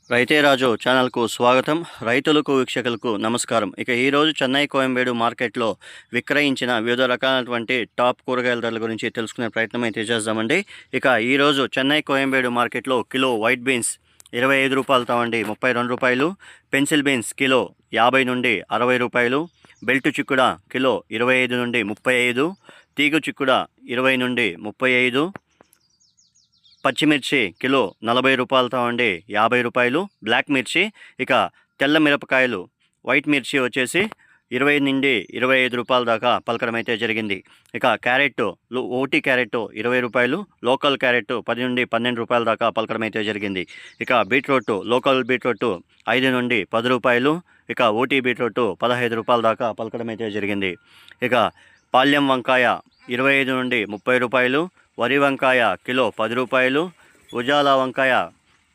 రైతే రాజు ఛానల్కు స్వాగతం. రైతులకు వీక్షకులకు నమస్కారం. ఇక ఈరోజు చెన్నై కోయంబేడు మార్కెట్లో విక్రయించిన వివిధ రకాలైనటువంటి టాప్ కూరగాయల ధరల గురించి తెలుసుకునే ప్రయత్నం అయితే చేద్దామండి. ఇక ఈరోజు చెన్నై కోయంబేడు మార్కెట్లో కిలో వైట్ బీన్స్ 25 రూపాయలతో అండి 32 రూపాయలు, పెన్సిల్ బీన్స్ కిలో 50 నుండి 60 రూపాయలు, బెల్ట్ చిక్కుడ కిలో 25 నుండి 35, తీగ చిక్కుడ 20 నుండి 35, పచ్చిమిర్చి కిలో 40 రూపాయలతో అండి 50 రూపాయలు, బ్లాక్ మిర్చి ఇక తెల్ల మిరపకాయలు వైట్ మిర్చి వచ్చేసి 20 నుండి 25 రూపాయల దాకా పలకడం అయితే జరిగింది. ఇక క్యారెట్ ఓటీ క్యారెట్ 20 రూపాయలు, లోకల్ క్యారెట్ 10 నుండి 12 రూపాయల దాకా పలకడం అయితే జరిగింది. ఇక బీట్రూట్ లోకల్ బీట్రూట్ 5 నుండి 10 రూపాయలు, ఇక ఓటీ బీట్రూట్ 15 రూపాయల దాకా పలకడం అయితే జరిగింది. ఇక పాల్యం వంకాయ 25 నుండి 30 రూపాయలు, వరి వంకాయ కిలో 10 రూపాయలు, ఉజాల వంకాయ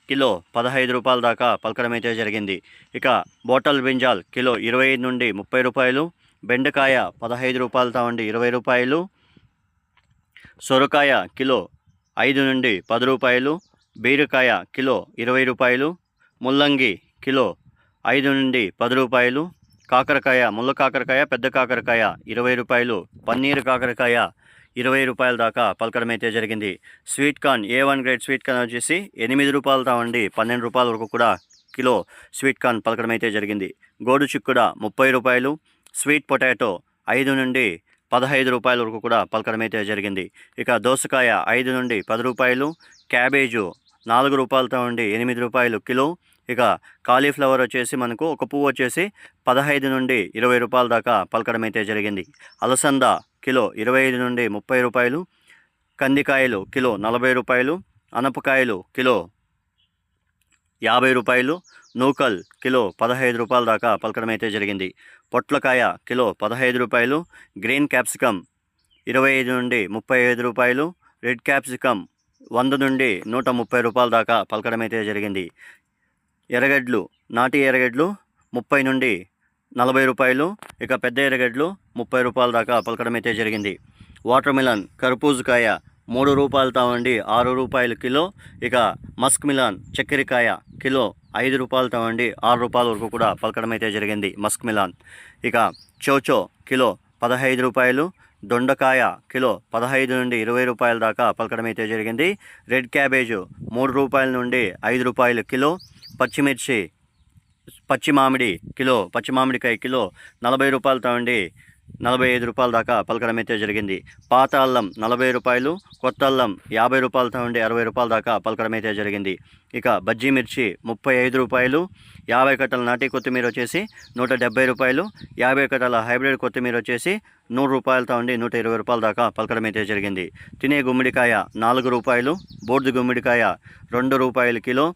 కిలో 15 రూపాయల దాకా పలకడం అయితే జరిగింది. ఇక బోటల్ బ్రింజాల్ కిలో 25 నుండి 30 రూపాయలు, బెండకాయ 15 రూపాయలతో ఉండి 20 రూపాయలు, సొరకాయ కిలో 5 నుండి 10 రూపాయలు, బీరకాయ కిలో 20 రూపాయలు, ముల్లంగి కిలో 5 నుండి 10 రూపాయలు, కాకరకాయ ముళ్ళ కాకరకాయ పెద్ద కాకరకాయ 20 రూపాయలు, పన్నీరు కాకరకాయ 20 రూపాయల దాకా పలకడం అయితే జరిగింది. Sweet corn A1 grade sweet corn వచ్చేసి 8 రూపాయలతో ఉండి 12 రూపాయల వరకు కూడా కిలో స్వీట్ కార్న్ పలకడం అయితే జరిగింది. గోడు చిక్కుడ 30 రూపాయలు, స్వీట్ పొటాటో 5 నుండి 15 రూపాయల వరకు కూడా పలకడం అయితే జరిగింది. ఇక దోసకాయ 5 నుండి 10 రూపాయలు, క్యాబేజు 4 రూపాయలతో ఉండి 8 రూపాయలు కిలో. ఇక కాలీఫ్లవర్ వచ్చేసి మనకు ఒక పువ్వు వచ్చేసి 15 నుండి 20 రూపాయల దాకా పలకడం అయితే జరిగింది. అలసంద కిలో 25 నుండి 30 రూపాయలు, కందికాయలు కిలో 40 రూపాయలు, అనపకాయలు కిలో 50 రూపాయలు, నూకల్ కిలో 15 రూపాయల దాకా పలకడం అయితే జరిగింది. పొట్లకాయ కిలో 15 రూపాయలు, గ్రీన్ క్యాప్సికమ్ 25 నుండి 35 రూపాయలు, రెడ్ క్యాప్సికమ్ 100 నుండి 130 రూపాయల దాకా పలకడం అయితే జరిగింది. ఎర్రగడ్డలు నాటి ఎర్రగడ్డలు 30 నుండి 40 రూపాయలు, ఇక పెద్ద ఎర్రగడ్డలు 30 రూపాయల దాకా పలకడం అయితే జరిగింది. వాటర్ మిలన్ కర్బూజకాయ 3 రూపాయలతో ఉండి 6 రూపాయలు కిలో, ఇక మస్క్ మిలాన్ చక్కెరకాయ కిలో 5 రూపాయలతో ఉండి 6 రూపాయల వరకు కూడా పలకడం అయితే జరిగింది మస్క్ మిలాన్. ఇక చోచో కిలో 15 రూపాయలు, దొండకాయ కిలో 15 నుండి 20 రూపాయల దాకా పలకడం అయితే జరిగింది. రెడ్ క్యాబేజు 3 రూపాయల నుండి 5 రూపాయలు కిలో, పచ్చిమిర్చి పచ్చి మామిడికాయ కిలో 40 రూపాయలతో ఉండి 45 రూపాయల దాకా పలకడం అయితే జరిగింది. పాత అల్లం 40 రూపాయలు, కొత్త అల్లం 50 రూపాయలతో ఉండి 60 రూపాయల దాకా పలకడం అయితే జరిగింది. ఇక బజ్జీ మిర్చి 35 రూపాయలు, 50 కట్టల నాటి కొత్తిమీర వచ్చేసి 170 రూపాయలు, 50 కట్టల హైబ్రిడ్ కొత్తిమీర వచ్చేసి 100 రూపాయలతో ఉండి 120 రూపాయల దాకా పలకడం అయితే జరిగింది. తినే గుమ్మడికాయ 4 రూపాయలు, బోర్డు గుమ్మడికాయ 2 రూపాయలు కిలో,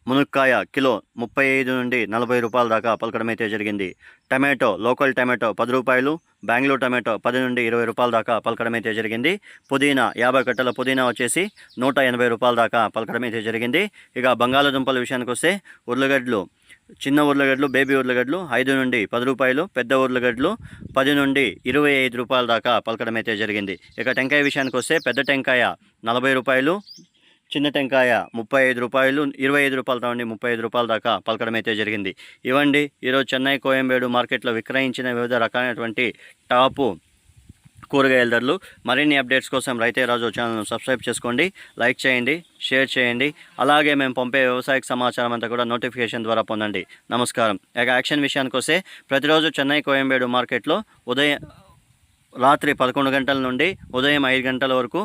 మునక్కాయ కిలో 35 నుండి 40 రూపాయల దాకా పలకడం అయితే జరిగింది. టమాటో లోకల్ టమాటో 10 రూపాయలు, బెంగళూరు టమాటో 10 నుండి 20 రూపాయల దాకా పలకడం అయితే జరిగింది. పుదీనా 50 కట్టల పుదీనా వచ్చేసి 180 రూపాయల దాకా పలకడం అయితే జరిగింది. ఇక బంగాళాదుంపల విషయానికి వస్తే ఉర్లగడ్డలు చిన్న ఉర్లగడ్డలు బేబీ ఉర్లగడ్డలు 5 నుండి 10 రూపాయలు, పెద్ద ఉర్లగడ్డలు 10 నుండి 25 రూపాయల దాకా పలకడం అయితే జరిగింది. ఇక టెంకాయ విషయానికి వస్తే పెద్ద టెంకాయ 40 రూపాయలు, చిన్న టెంకాయ 35 రూపాయలు, 25 రూపాయలతో ఉండి 35 రూపాయల దాకా పలకడం అయితే జరిగింది. ఇవ్వండి ఈరోజు చెన్నై కోయంబేడు మార్కెట్లో విక్రయించిన వివిధ రకాలైనటువంటి టాపు కూరగాయల ధరలు. మరిన్ని అప్డేట్స్ కోసం రైతే రాజు ఛానల్ను సబ్స్క్రైబ్ చేసుకోండి, లైక్ చేయండి, షేర్ చేయండి. అలాగే మేము పంపే వ్యవసాయ సమాచారం అంతా కూడా నోటిఫికేషన్ ద్వారా పొందండి. నమస్కారం. ఇక యాక్షన్ విషయానికి వస్తే ప్రతిరోజు చెన్నై కోయంబేడు మార్కెట్లో రాత్రి 11 గంటల నుండి ఉదయం 5 గంటల వరకు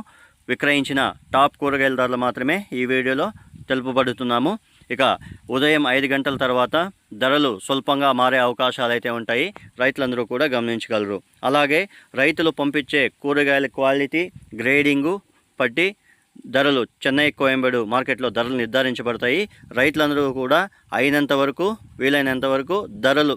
విక్రయించిన టాప్ కూరగాయల ధరలు మాత్రమే ఈ వీడియోలో తెలుపబడుతున్నాము. ఇక ఉదయం 5 గంటల తర్వాత ధరలు స్వల్పంగా మారే అవకాశాలు అయితే ఉంటాయి, రైతులందరూ కూడా గమనించగలరు. అలాగే రైతులు పంపించే కూరగాయల క్వాలిటీ గ్రేడింగు బట్టి ధరలు చెన్నై కోయంబేడు మార్కెట్లో ధరలు నిర్ధారించబడతాయి. రైతులందరూ కూడా వీలైనంత వరకు ధరలు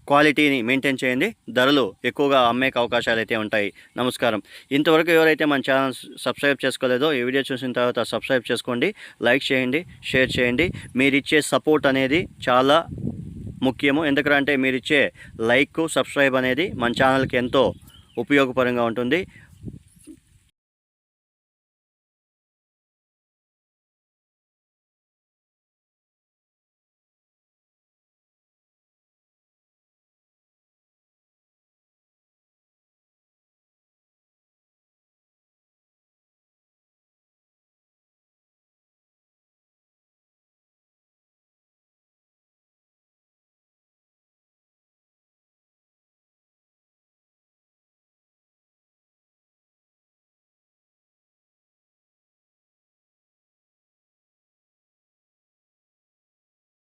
క్వాలిటీని మెయింటైన్ చేయండి, ధరలు ఎక్కువగా అమ్మే అవకాశాలు అయితే ఉంటాయి. నమస్కారం. ఇంతవరకు ఎవరైతే మన ఛానల్ సబ్స్క్రైబ్ చేసుకోలేదో ఈ వీడియో చూసిన తర్వాత సబ్స్క్రైబ్ చేసుకోండి, లైక్ చేయండి, షేర్ చేయండి. మీరిచ్చే సపోర్ట్ అనేది చాలా ముఖ్యము. ఎందుకంటే మీరిచ్చే లైక్ సబ్స్క్రైబ్ అనేది మన ఛానల్కి ఎంతో ఉపయోగపరంగా ఉంటుంది.